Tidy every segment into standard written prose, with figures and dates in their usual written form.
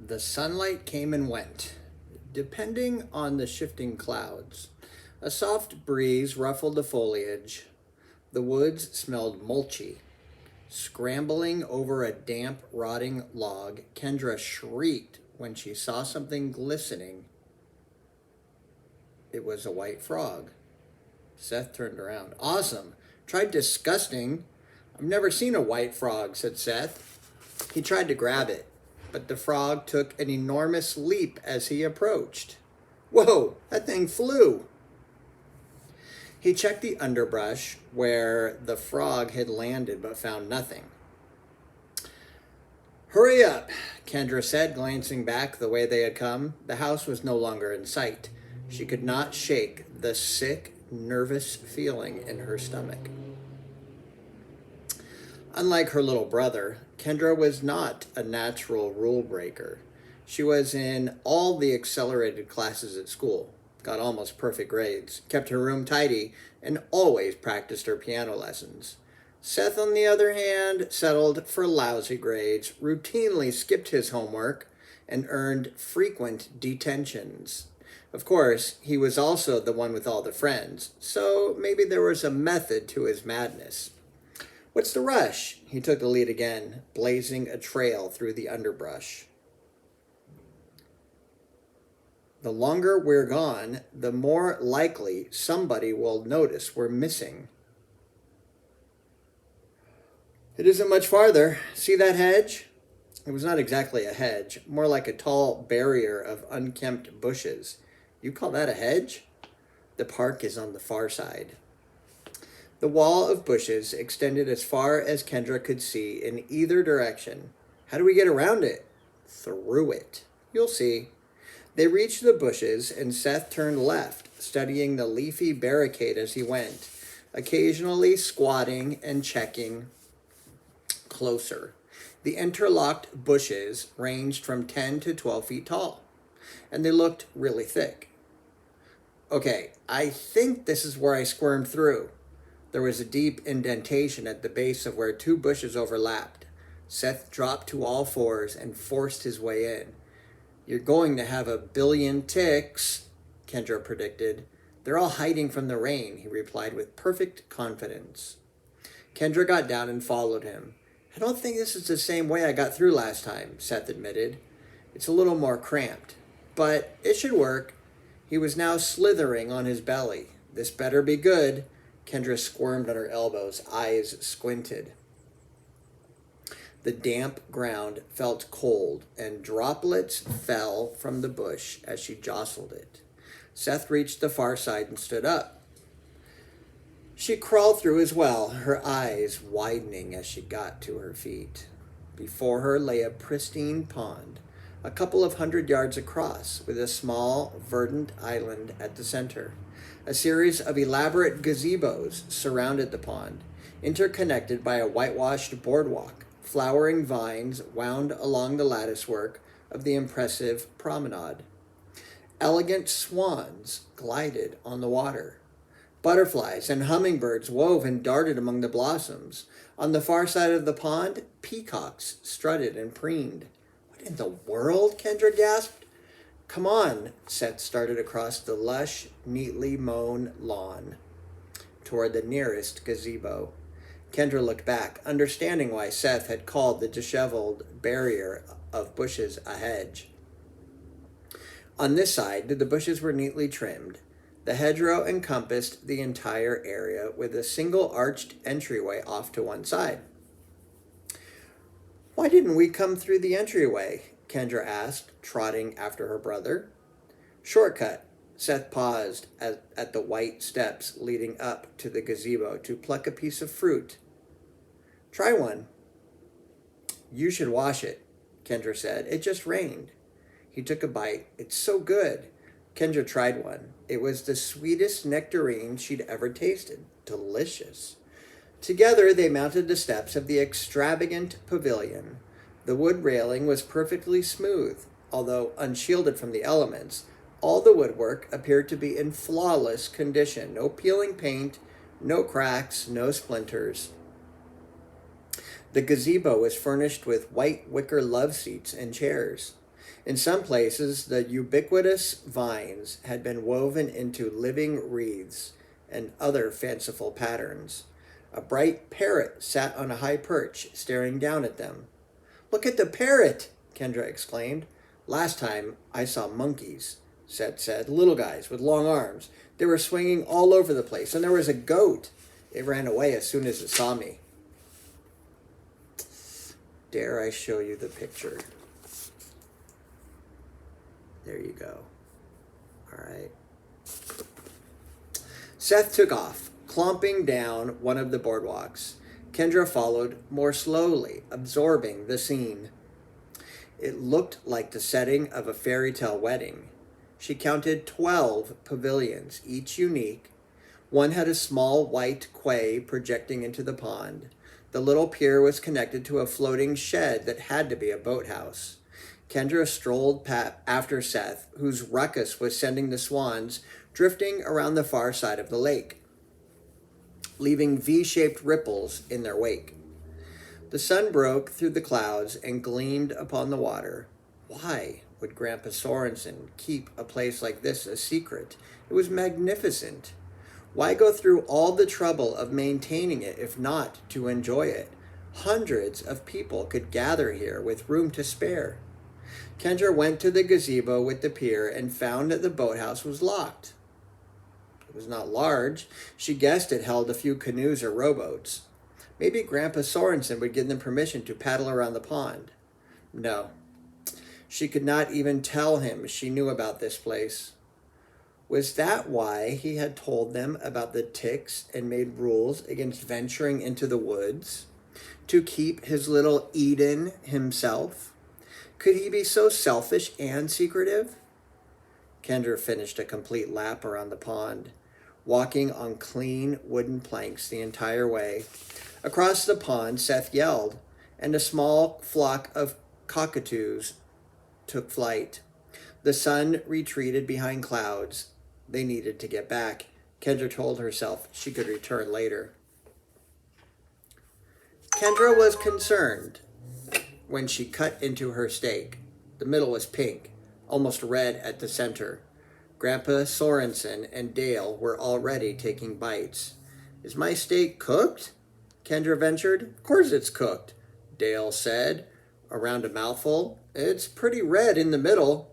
The sunlight came and went, depending on the shifting clouds. A soft breeze ruffled the foliage. The woods smelled mulchy. Scrambling over a damp, rotting log, Kendra shrieked when she saw something glistening. It was a white frog. Seth turned around. Awesome. Tried disgusting. I've never seen a white frog, said Seth. He tried to grab it, but the frog took an enormous leap as he approached. Whoa, that thing flew. He checked the underbrush where the frog had landed but found nothing. Hurry up, Kendra said, glancing back the way they had come. The house was no longer in sight. She could not shake the sick, nervous feeling in her stomach. Unlike her little brother, Kendra was not a natural rule breaker. She was in all the accelerated classes at school, got almost perfect grades, kept her room tidy, and always practiced her piano lessons. Seth, on the other hand, settled for lousy grades, routinely skipped his homework, and earned frequent detentions. Of course, he was also the one with all the friends, so maybe there was a method to his madness. What's the rush? He took the lead again, blazing a trail through the underbrush. The longer we're gone, the more likely somebody will notice we're missing. It isn't much farther. See that hedge? It was not exactly a hedge, more like a tall barrier of unkempt bushes. You call that a hedge? The park is on the far side. The wall of bushes extended as far as Kendra could see in either direction. How do we get around it? Through it. You'll see. They reached the bushes, and Seth turned left, studying the leafy barricade as he went, occasionally squatting and checking closer. The interlocked bushes ranged from 10 to 12 feet tall, and they looked really thick. Okay, I think this is where I squirmed through. There was a deep indentation at the base of where two bushes overlapped. Seth dropped to all fours and forced his way in. You're going to have a billion ticks, Kendra predicted. They're all hiding from the rain, he replied with perfect confidence. Kendra got down and followed him. I don't think this is the same way I got through last time, Seth admitted. It's a little more cramped, but it should work. He was now slithering on his belly. This better be good. Kendra squirmed on her elbows, eyes squinted. The damp ground felt cold, and droplets fell from the bush as she jostled it. Seth reached the far side and stood up. She crawled through as well, her eyes widening as she got to her feet. Before her lay a pristine pond, a couple of 100 yards across, with a small, verdant island at the center. A series of elaborate gazebos surrounded the pond, interconnected by a whitewashed boardwalk. Flowering vines wound along the latticework of the impressive promenade. Elegant swans glided on the water. Butterflies and hummingbirds wove and darted among the blossoms. On the far side of the pond, peacocks strutted and preened. What in the world? Kendra gasped. Come on, Seth started across the lush, neatly mown lawn toward the nearest gazebo. Kendra looked back, understanding why Seth had called the disheveled barrier of bushes a hedge. On this side, the bushes were neatly trimmed. The hedgerow encompassed the entire area with a single arched entryway off to one side. Why didn't we come through the entryway? Kendra asked, trotting after her brother. Shortcut. Seth paused at the white steps leading up to the gazebo to pluck a piece of fruit. Try one. You should wash it, Kendra said. It just rained. He took a bite. It's so good. Kendra tried one. It was the sweetest nectarine she'd ever tasted. Delicious. Together they mounted the steps of the extravagant pavilion. The wood railing was perfectly smooth, although unshielded from the elements. All the woodwork appeared to be in flawless condition. No peeling paint, no cracks, no splinters. The gazebo was furnished with white wicker love seats and chairs. In some places, the ubiquitous vines had been woven into living wreaths and other fanciful patterns. A bright parrot sat on a high perch, staring down at them. "Look at the parrot!" Kendra exclaimed. "Last time I saw monkeys," Seth said. "Little guys with long arms. They were swinging all over the place, and there was a goat. It ran away as soon as it saw me." Dare I show you the picture? There you go. All right. Seth took off, clomping down one of the boardwalks. Kendra followed more slowly, absorbing the scene. It looked like the setting of a fairy tale wedding. She counted 12 pavilions, each unique. One had a small white quay projecting into the pond. The little pier was connected to a floating shed that had to be a boathouse. Kendra strolled after Seth, whose ruckus was sending the swans drifting around the far side of the lake, leaving V-shaped ripples in their wake. The sun broke through the clouds and gleamed upon the water. Why would Grandpa Sorensen keep a place like this a secret? It was magnificent. Why go through all the trouble of maintaining it if not to enjoy it? Hundreds of people could gather here with room to spare. Kendra went to the gazebo with the pier and found that the boathouse was locked. It was not large. She guessed it held a few canoes or rowboats. Maybe Grandpa Sorensen would give them permission to paddle around the pond. No. She could not even tell him she knew about this place. Was that why he had told them about the ticks and made rules against venturing into the woods? To keep his little Eden himself? Could he be so selfish and secretive? Kendra finished a complete lap around the pond, walking on clean wooden planks the entire way. Across the pond, Seth yelled, and a small flock of cockatoos took flight. The sun retreated behind clouds. They needed to get back. Kendra told herself she could return later. Kendra was concerned when she cut into her steak. The middle was pink, almost red at the center. Grandpa Sorensen and Dale were already taking bites. "Is my steak cooked?" Kendra ventured. "Of course it's cooked," Dale said, around a mouthful. "It's pretty red in the middle.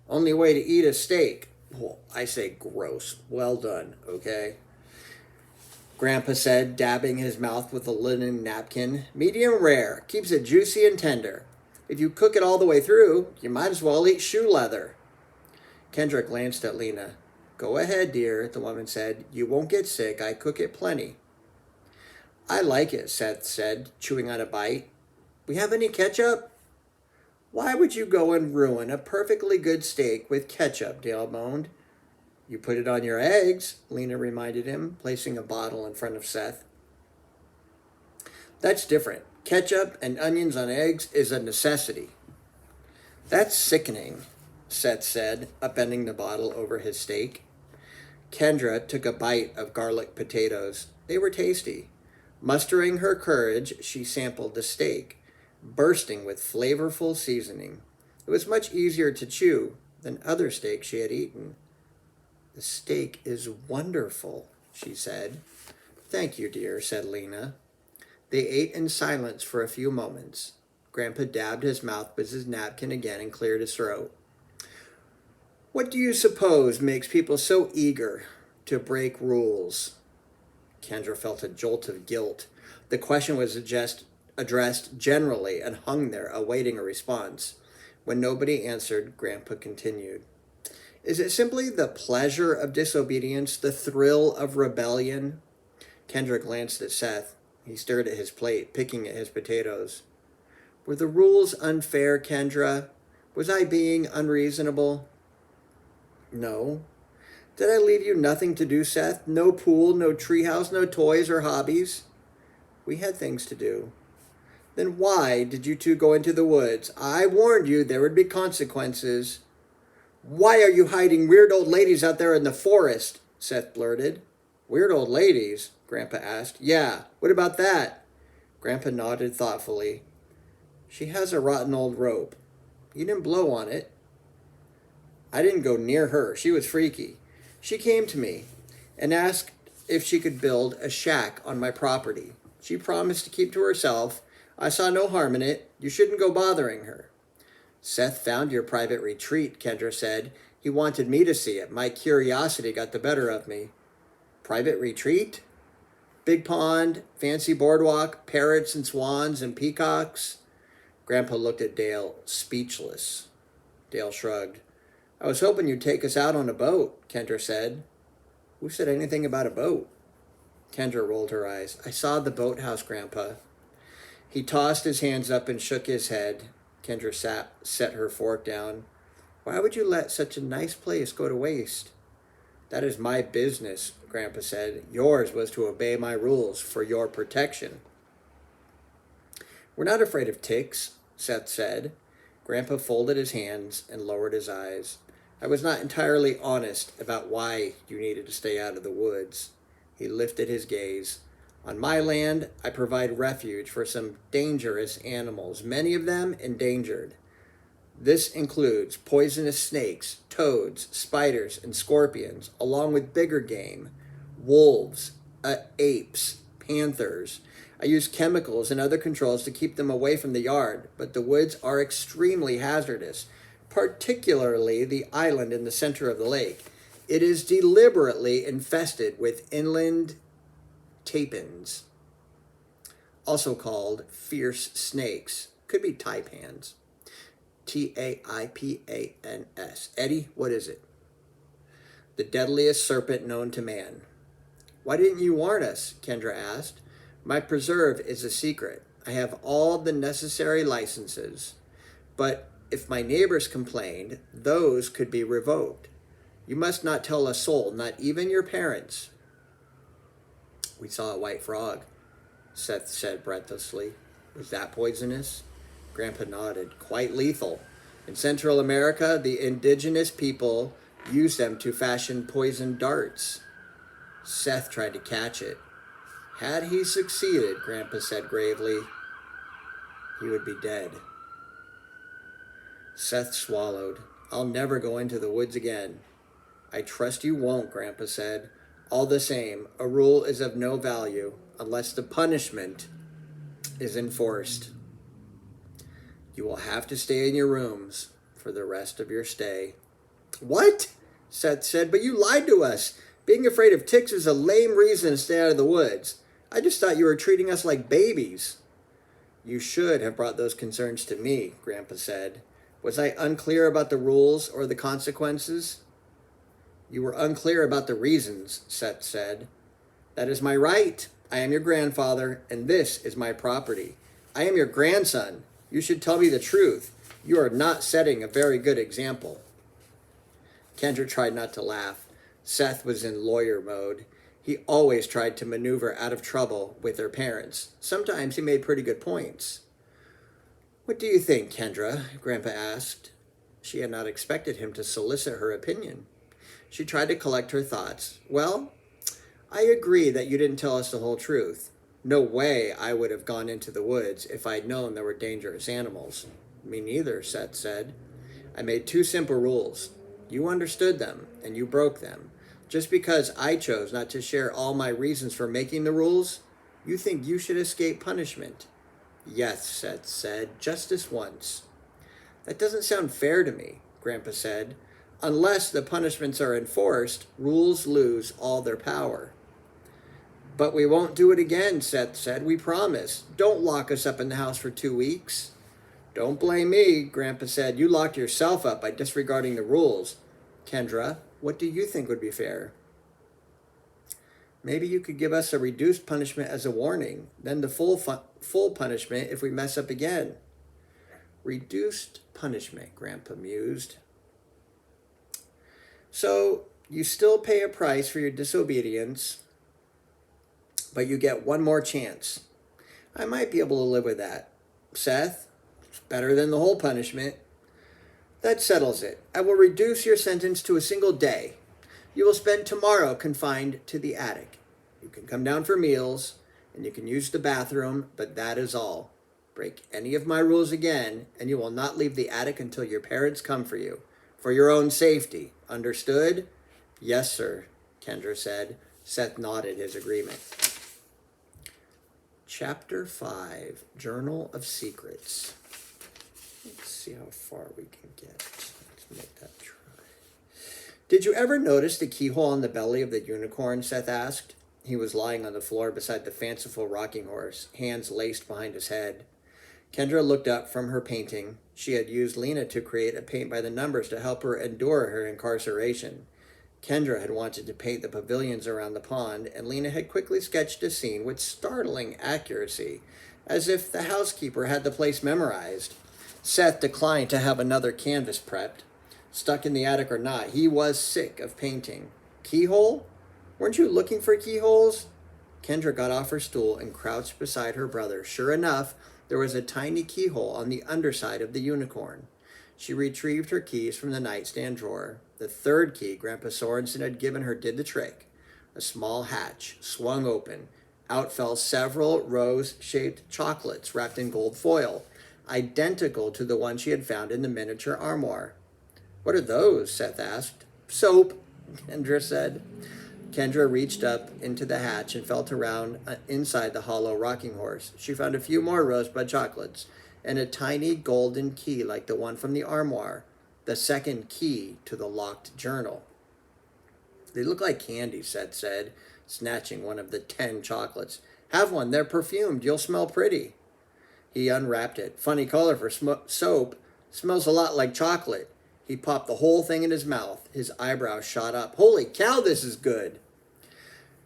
Only way to eat a steak." "Well, I say gross. Well done, okay?" Grandpa said, dabbing his mouth with a linen napkin. "Medium rare. Keeps it juicy and tender. If you cook it all the way through, you might as well eat shoe leather." Kendra glanced at Lena. "Go ahead, dear," the woman said. "You won't get sick. I cook it plenty." "I like it," Seth said, chewing on a bite. "We have any ketchup?" "Why would you go and ruin a perfectly good steak with ketchup?" Dale moaned. "You put it on your eggs," Lena reminded him, placing a bottle in front of Seth. "That's different. Ketchup and onions on eggs is a necessity." "That's sickening," Seth said, upending the bottle over his steak. Kendra took a bite of garlic potatoes. They were tasty. Mustering her courage, she sampled the steak, bursting with flavorful seasoning. It was much easier to chew than other steaks she had eaten. "The steak is wonderful," she said. "Thank you, dear," said Lena. They ate in silence for a few moments. Grandpa dabbed his mouth with his napkin again and cleared his throat. "What do you suppose makes people so eager to break rules?" Kendra felt a jolt of guilt. The question was addressed generally and hung there, awaiting a response. When nobody answered, Grandpa continued. "Is it simply the pleasure of disobedience, the thrill of rebellion?" Kendra glanced at Seth. He stared at his plate, picking at his potatoes. "Were the rules unfair, Kendra? Was I being unreasonable?" "No." "Did I leave you nothing to do, Seth? No pool, no treehouse, no toys or hobbies?" "We had things to do." "Then why did you two go into the woods? I warned you there would be consequences." "Why are you hiding weird old ladies out there in the forest?" Seth blurted. "Weird old ladies?" Grandpa asked. "Yeah, what about that?" Grandpa nodded thoughtfully. "She has a rotten old rope." You didn't blow on it. I didn't go near her. She was freaky. She came to me and asked if she could build a shack on my property. She promised to keep to herself. I saw no harm in it. You shouldn't go bothering her. Seth found your private retreat, Kendra said. He wanted me to see it. My curiosity got the better of me. Private retreat? Big pond, fancy boardwalk, parrots and swans and peacocks. Grandpa looked at Dale, speechless. Dale shrugged. I was hoping you'd take us out on a boat, Kendra said. Who said anything about a boat? Kendra rolled her eyes. I saw the boathouse, Grandpa. He tossed his hands up and shook his head. Kendra set her fork down. Why would you let such a nice place go to waste? That is my business, Grandpa said. Yours was to obey my rules for your protection. We're not afraid of ticks, Seth said. Grandpa folded his hands and lowered his eyes. I was not entirely honest about why you needed to stay out of the woods. He lifted his gaze. On my land, I provide refuge for some dangerous animals, many of them endangered. This includes poisonous snakes, toads, spiders, and scorpions, along with bigger game, wolves, apes, panthers. I use chemicals and other controls to keep them away from the yard, but the woods are extremely hazardous, particularly the island in the center of the lake. It is deliberately infested with inland taipans, also called fierce snakes. Could be taipans. Taipans. Eddie, what is it? The deadliest serpent known to man. Why didn't you warn us? Kendra asked. My preserve is a secret. I have all the necessary licenses. But if my neighbors complained, those could be revoked. You must not tell a soul, not even your parents. We saw a white frog, Seth said breathlessly. Was that poisonous? Grandpa nodded. Quite lethal. In Central America, the indigenous people used them to fashion poison darts. Seth tried to catch it. Had he succeeded, Grandpa said gravely, he would be dead. Seth swallowed. I'll never go into the woods again. I trust you won't, Grandpa said. All the same, a rule is of no value unless the punishment is enforced. You will have to stay in your rooms for the rest of your stay. What? Seth said, but you lied to us. Being afraid of ticks is a lame reason to stay out of the woods. I just thought you were treating us like babies. You should have brought those concerns to me, Grandpa said. Was I unclear about the rules or the consequences? You were unclear about the reasons, Seth said. That is my right. I am your grandfather, and this is my property. I am your grandson. You should tell me the truth. You are not setting a very good example. Kendra tried not to laugh. Seth was in lawyer mode. He always tried to maneuver out of trouble with their parents. Sometimes he made pretty good points. What do you think, Kendra? Grandpa asked. She had not expected him to solicit her opinion. She tried to collect her thoughts. Well, I agree that you didn't tell us the whole truth. No way I would have gone into the woods if I'd known there were dangerous animals. Me neither, Seth said. I made 2 simple rules. You understood them, and you broke them. Just because I chose not to share all my reasons for making the rules, you think you should escape punishment. Yes, Seth said, just this once. That doesn't sound fair to me, Grandpa said. Unless the punishments are enforced, rules lose all their power. But we won't do it again, Seth said. We promise. Don't lock us up in the house for 2 weeks. Don't blame me, Grandpa said. You locked yourself up by disregarding the rules. Kendra, what do you think would be fair? Maybe you could give us a reduced punishment as a warning, then the full punishment if we mess up again. Reduced punishment, Grandpa mused. So you still pay a price for your disobedience, but you get one more chance. I might be able to live with that. Seth, it's better than the whole punishment. That settles it. I will reduce your sentence to a single day. You will spend tomorrow confined to the attic. You can come down for meals, and you can use the bathroom, but that is all. Break any of my rules again, and you will not leave the attic until your parents come for you. For your own safety. Understood? Yes, sir, Kendra said. Seth nodded his agreement. Chapter 5, Journal of Secrets. Let's see how far we can get. Let's make that try. Did you ever notice the keyhole on the belly of the unicorn? Seth asked. He was lying on the floor beside the fanciful rocking horse, hands laced behind his head. Kendra looked up from her painting. She had used Lena to create a paint by the numbers to help her endure her incarceration. Kendra had wanted to paint the pavilions around the pond, and Lena had quickly sketched a scene with startling accuracy, as if the housekeeper had the place memorized. Seth declined to have another canvas prepped. Stuck in the attic or not, he was sick of painting. Keyhole? Weren't you looking for keyholes? Kendra got off her stool and crouched beside her brother. Sure enough, there was a tiny keyhole on the underside of the unicorn. She retrieved her keys from the nightstand drawer. The third key Grandpa Sorensen had given her did the trick. A small hatch swung open. Out fell several rose-shaped chocolates wrapped in gold foil, identical to the one she had found in the miniature armoire. What are those? Seth asked. Soap, Kendra said. Kendra reached up into the hatch and felt around inside the hollow rocking horse. She found a few more rosebud chocolates and a tiny golden key like the one from the armoire, the second key to the locked journal. They look like candy, Seth said, snatching one of the 10 chocolates. Have one, they're perfumed, you'll smell pretty. He unwrapped it. Funny color for soap, smells a lot like chocolate. He popped the whole thing in his mouth. His eyebrows shot up. Holy cow, this is good.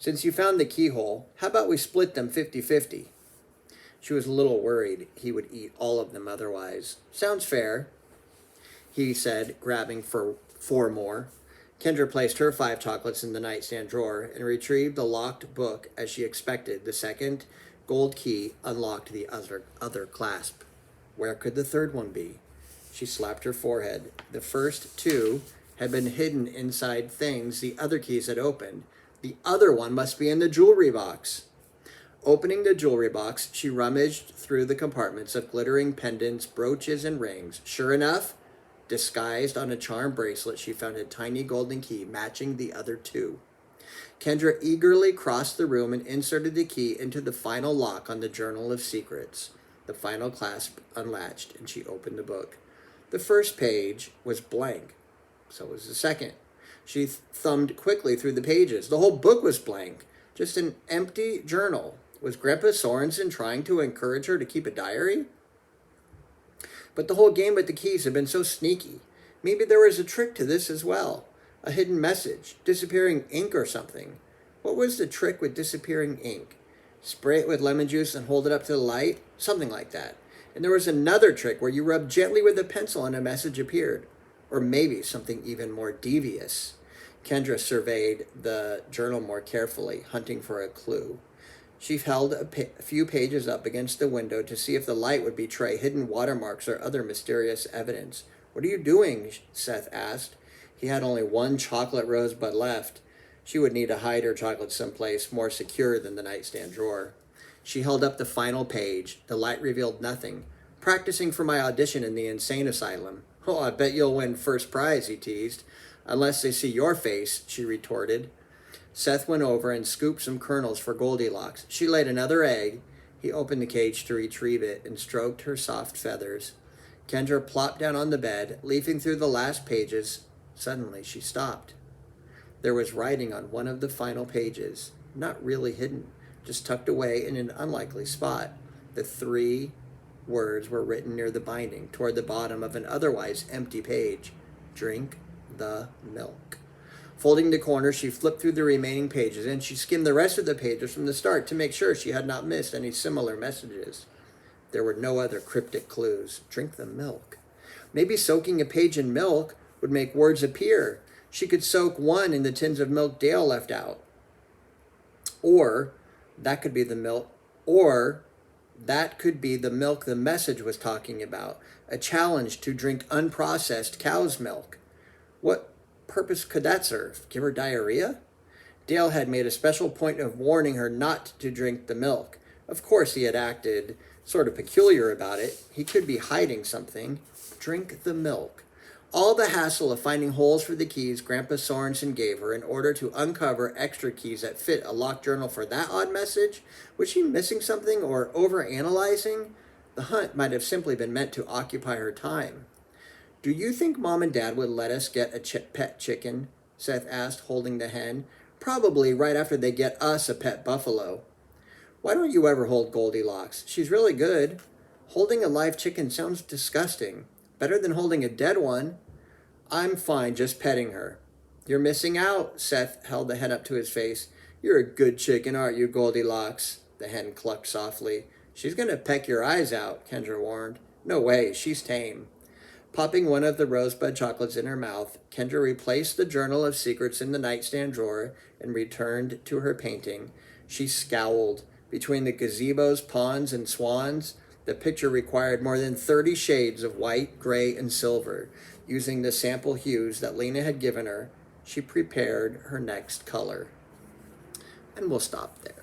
Since you found the keyhole, how about we split them 50-50? She was a little worried he would eat all of them otherwise. Sounds fair, he said, grabbing for 4 more. Kendra placed her 5 chocolates in the nightstand drawer and retrieved the locked book as she expected. The second gold key unlocked the other clasp. Where could the third one be? She slapped her forehead. The first 2 had been hidden inside things the other keys had opened. The other one must be in the jewelry box. Opening the jewelry box, she rummaged through the compartments of glittering pendants, brooches, and rings. Sure enough, disguised on a charm bracelet, she found a tiny golden key matching the other 2. Kendra eagerly crossed the room and inserted the key into the final lock on the Journal of Secrets. The final clasp unlatched, and she opened the book. The first page was blank. So was the second. She thumbed quickly through the pages. The whole book was blank. Just an empty journal. Was Grandpa Sorensen trying to encourage her to keep a diary? But the whole game with the keys had been so sneaky. Maybe there was a trick to this as well. A hidden message. Disappearing ink or something. What was the trick with disappearing ink? Spray it with lemon juice and hold it up to the light? Something like that. And there was another trick where you rubbed gently with a pencil and a message appeared. Or maybe something even more devious. Kendra surveyed the journal more carefully, hunting for a clue. She held a few pages up against the window to see if the light would betray hidden watermarks or other mysterious evidence. What are you doing? Seth asked. He had only 1 chocolate rosebud left. She would need to hide her chocolate someplace more secure than the nightstand drawer. She held up the final page. The light revealed nothing. Practicing for my audition in the insane asylum. Oh, I bet you'll win first prize, he teased. Unless they see your face, she retorted. Seth went over and scooped some kernels for Goldilocks. She laid another egg. He opened the cage to retrieve it and stroked her soft feathers. Kendra plopped down on the bed, leafing through the last pages. Suddenly, she stopped. There was writing on one of the final pages, not really hidden, just tucked away in an unlikely spot. The 3 words were written near the binding, toward the bottom of an otherwise empty page. Drink the milk. Folding the corner, she flipped through the remaining pages, and she skimmed the rest of the pages from the start to make sure she had not missed any similar messages. There were no other cryptic clues. Drink the milk. Maybe soaking a page in milk would make words appear. She could soak one in the tins of milk Dale left out. Or that could be the milk the message was talking about. A challenge to drink unprocessed cow's milk. What purpose could that serve? Give her diarrhea? Dale had made a special point of warning her not to drink the milk. Of course he had acted sort of peculiar about it. He could be hiding something. Drink the milk. All the hassle of finding holes for the keys Grandpa Sorensen gave her in order to uncover extra keys that fit a locked journal for that odd message? Was she missing something or overanalyzing? The hunt might have simply been meant to occupy her time. Do you think Mom and Dad would let us get a pet chicken? Seth asked, holding the hen. Probably right after they get us a pet buffalo. Why don't you ever hold Goldilocks? She's really good. Holding a live chicken sounds disgusting. Better than holding a dead one. I'm fine just petting her. You're missing out. Seth held the hen up to his face. You're a good chicken, aren't you, Goldilocks? The hen clucked softly. She's going to peck your eyes out, Kendra warned. No way, she's tame. Popping one of the rosebud chocolates in her mouth, Kendra replaced the journal of secrets in the nightstand drawer and returned to her painting. She scowled. Between the gazebos, ponds, and swans, the picture required more than 30 shades of white, gray, and silver. Using the sample hues that Lena had given her, she prepared her next color. And we'll stop there.